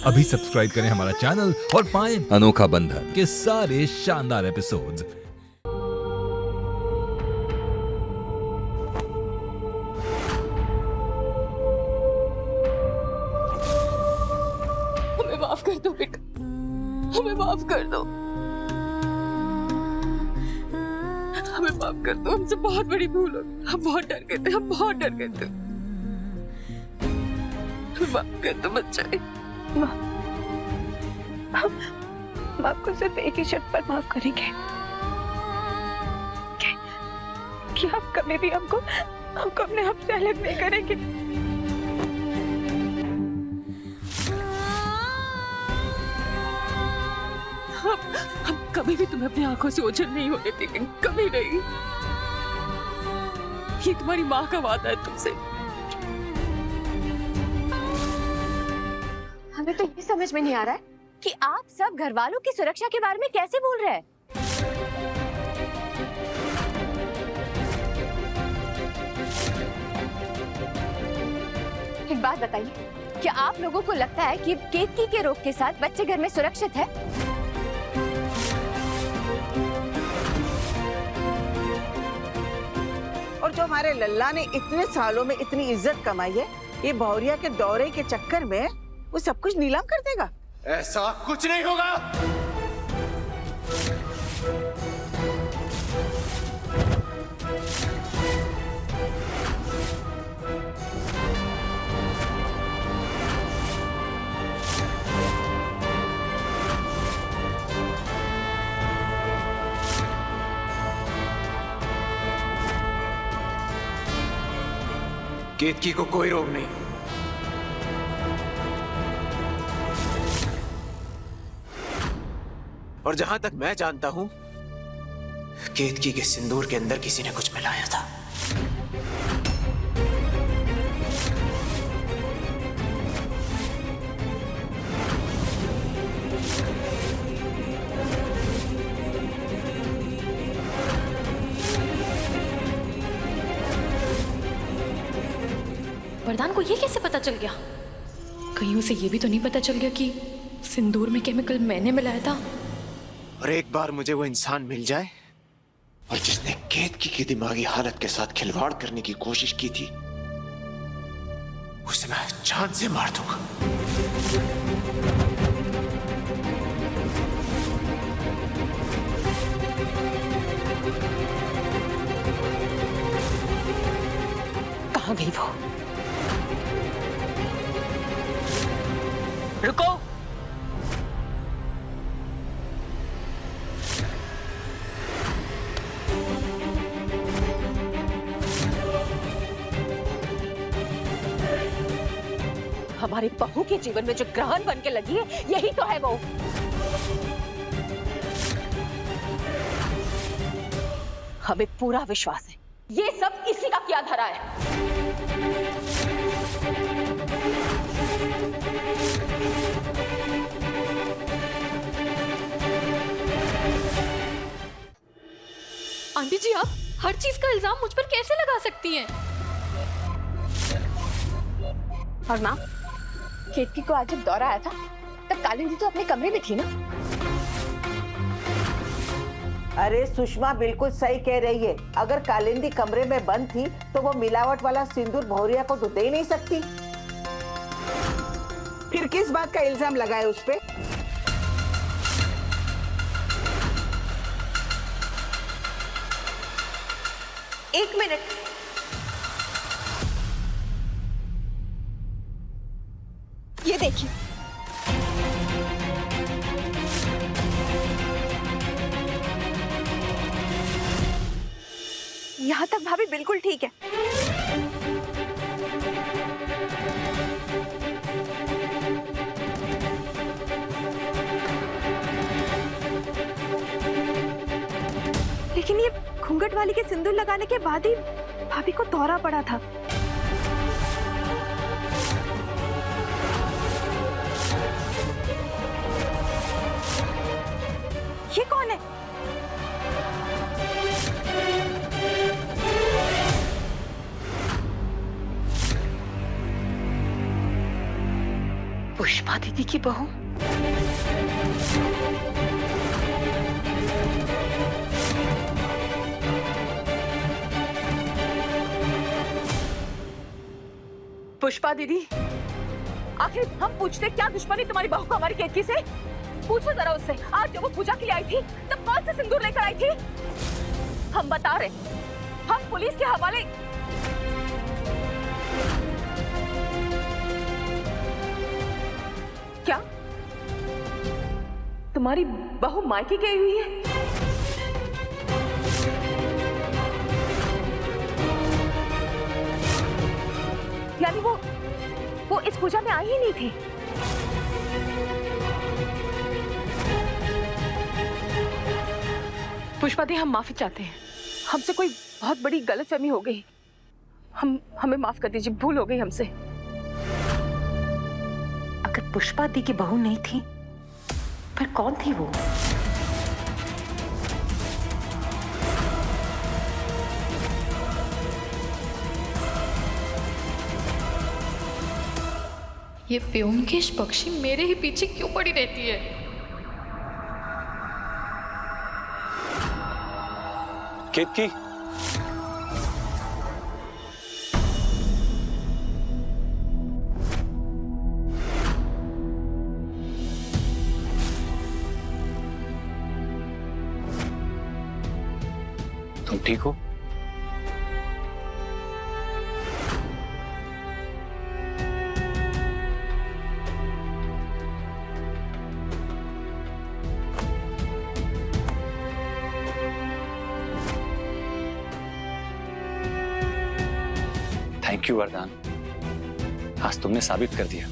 अभी सब्सक्राइब करें हमारा चैनल और पाएं अनोखा बंधन के सारे शानदार एपिसोड्स। हमें माफ कर दो बेटा, हमें माफ कर दो, हमें माफ कर दो। हमसे बहुत बड़ी भूल हो गई। हम बहुत डर गए थे, हम बहुत डर गए थे। हमें माफ कर दो बच्चे। हम आपको सिर्फ एक ही शर्त पर माफ करेंगे कि आप कभी भी हमको अपने आप से अलग नहीं करेंगे। हम कभी भी तुम्हें अपनी आंखों से ओझल नहीं होने देंगे, कभी नहीं। ये तुम्हारी माँ का वादा है तुमसे। हमें तो ये समझ में नहीं आ रहा है कि आप सब घर वालों की सुरक्षा के बारे में कैसे बोल रहे हैं। एक बात बताइए, क्या आप लोगों को लगता है कि केतकी के रोग के साथ बच्चे घर में सुरक्षित है? और जो हमारे लल्ला ने इतने सालों में इतनी इज्जत कमाई है, ये भौरिया के दौरे के चक्कर में वो सब कुछ नीलाम कर देगा? ऐसा कुछ नहीं होगा। केतकी को कोई रोग नहीं। और जहां तक मैं जानता हूं, केतकी के सिंदूर के अंदर किसी ने कुछ मिलाया था। वरदान को ये कैसे पता चल गया? कहीं उसे ये भी तो नहीं पता चल गया कि सिंदूर में केमिकल मैंने मिलाया था? और एक बार मुझे वो इंसान मिल जाए और जिसने केतकी की दिमागी हालत के साथ खिलवाड़ करने की कोशिश की थी, उसे मैं जान से मार दूंगा। कहाँ गई वो? रुको। हमारे बहू के जीवन में जो ग्रहण बन के लगी है, यही तो है वो। हमें पूरा विश्वास है ये सब इसी का किया धरा है। आंटी जी, आप हर चीज का इल्जाम मुझ पर कैसे लगा सकती हैं? और माँ, केतकी को आज जब दौरा आया था तब कालिंदी तो अपने कमरे में थी ना? अरे सुषमा बिल्कुल सही कह रही है। अगर कालिंदी कमरे में बंद थी तो वो मिलावट वाला सिंदूर भौरिया को तो दे नहीं सकती। फिर किस बात का इल्जाम लगाए उस पे? एक मिनट, ये देखिए। यहाँ तक भाभी बिल्कुल ठीक है। लेकिन ये घूंघट वाली के सिंदूर लगाने के बाद ही भाभी को दौरा पड़ा था। ये कौन है? पुष्पा दीदी दी की बहू? पुष्पा दीदी, आखिर हम पूछते क्या दुश्मनी तुम्हारी बहू को हमारी केतकी से? पूछो जरा उससे, आज जब वो पूजा के लिए आई थी तब कौन सा सिंदूर लेकर आई थी? हम बता रहे, हम पुलिस के हवाले। क्या तुम्हारी बहू मायके गई हुई है? यानी वो इस पूजा में आई ही नहीं थी? पुष्पा दी, हम माफी चाहते हैं, हमसे कोई बहुत बड़ी गलतफहमी हो गई। हमें माफ कर दीजिए, भूल हो गई हमसे। अगर पुष्पा दी की बहू नहीं थी, फिर कौन थी वो? ये ब्योमकेश पक्षी मेरे ही पीछे क्यों पड़ी रहती है? केतकी, तुम ठीक हो? थैंक यू वरदान, आज तुमने साबित कर दिया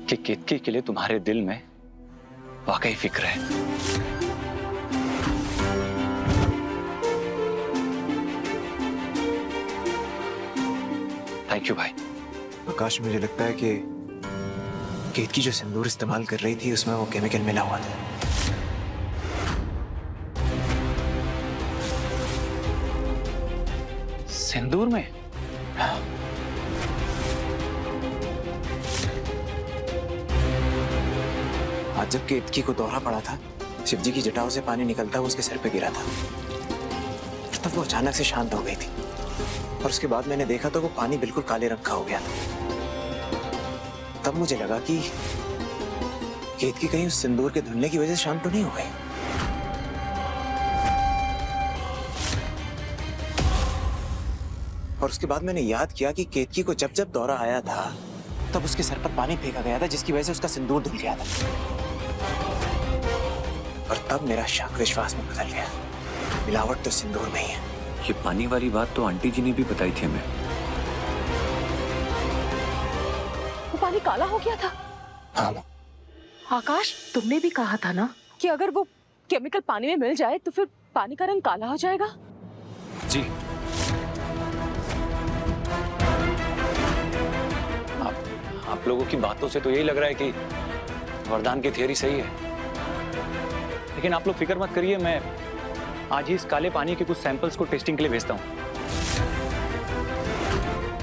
कि केतकी के लिए तुम्हारे दिल में वाकई फिक्र है। थैंक यू भाई। आकाश, मुझे लगता है कि केतकी जो सिंदूर इस्तेमाल कर रही थी उसमें वो केमिकल मिला हुआ था। सिंदूर में? आज जब केतकी को दौरा पड़ा था, शिवजी की जटाओं से पानी निकलता हुआ उसके सर पे गिरा था। तब वो अचानक से शांत हो गई थी और उसके बाद मैंने देखा तो वो पानी बिल्कुल काले रंग का हो गया था। तब मुझे लगा कि केतकी कहीं उस सिंदूर के धुलने की वजह से शांत तो नहीं हो गई। और उसके बाद मैंने याद किया कि केतकी को जब जब दौरा आया था तब उसके सर पर पानी फेंका गया था, जिसकी वजह से उसका सिंदूर धुल गया था। और तब मेरा शक विश्वास में बदल गया, मिलावट तो सिंदूर में ही है। ये पानी वाली बात तो आंटी जी ने भी बताई थी हमें। वो पानी काला हो गया था? हाँ। आकाश, तुमने भी कहा था ना कि अगर वो केमिकल पानी में मिल जाए तो फिर पानी का रंग काला हो जाएगा। जी, आप लोगों की बातों से तो यही लग रहा है कि वरदान की थियरी सही है, लेकिन आप लोग फिक्र मत करिए, मैं आज ही इस काले पानी के कुछ सैंपल्स को टेस्टिंग के लिए भेजता हूँ।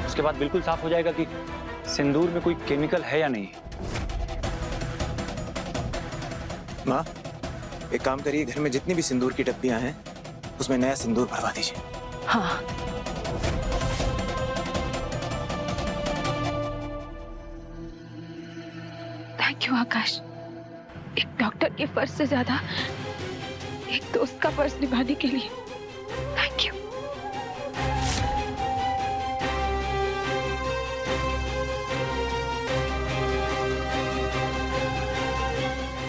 उसके बाद बिल्कुल साफ हो जाएगा कि सिंदूर में कोई केमिकल है या नहीं। माँ, एक काम करिए, घर में जितनी भी सिंदूर की डब्बियां हैं उसमें नया सिंदूर भरवा दीजिए। हाँ। थैंक यू आकाश, एक डॉक्टर के फर्ज से ज्यादा एक दोस्त का फर्ज निभाने के लिए थैंक यू।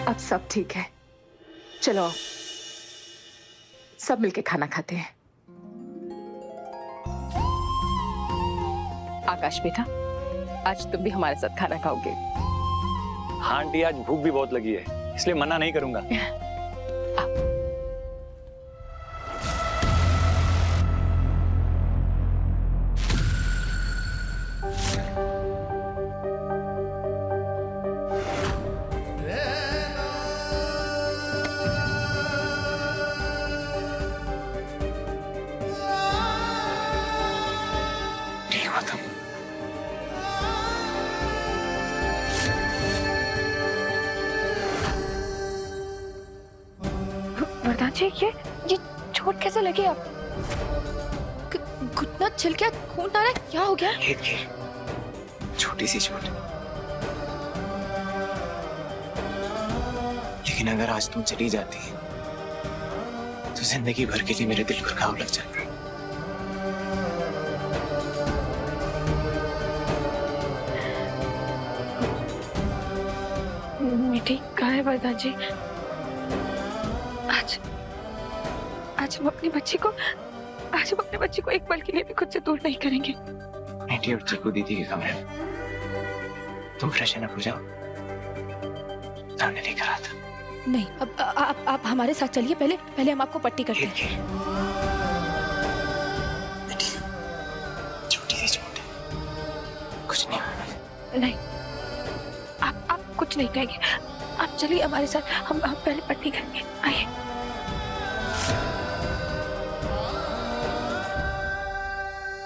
अब सब ठीक है, चलो सब मिलके खाना खाते हैं। आकाश बेटा, आज तुम भी हमारे साथ खाना खाओगे? हाँ आंटी, आज भूख भी बहुत लगी है, इसलिए मना नहीं करूंगा। प्रधान जी ये चोट कैसे लगी आप? घुटना छिल गया, खून आ रहा है, क्या हो गया? छोटी सी चोट, लेकिन अगर आज तुम चली जाती तो जिंदगी भर के लिए मेरे दिल पर घाव लग जाता। मीठी कहाँ है प्रधान जी? आज हम अपनी बच्ची को एक पल के लिए भी खुद से दूर नहीं करेंगे। बेटी और चीकू दीदी के कमरे में, तुम फ्रेशन अप हो जाओ, सामने लेकर आता। नहीं, अब आप हमारे साथ चलिए, पहले हम आपको पट्टी करते हैं। बेटी, छोटी सी चोट है, कुछ नहीं होगा। नहीं, आप कुछ नहीं कहेंगे। आप चलिए हमारे साथ, हम पहले पट्टी करेंगे। आइए।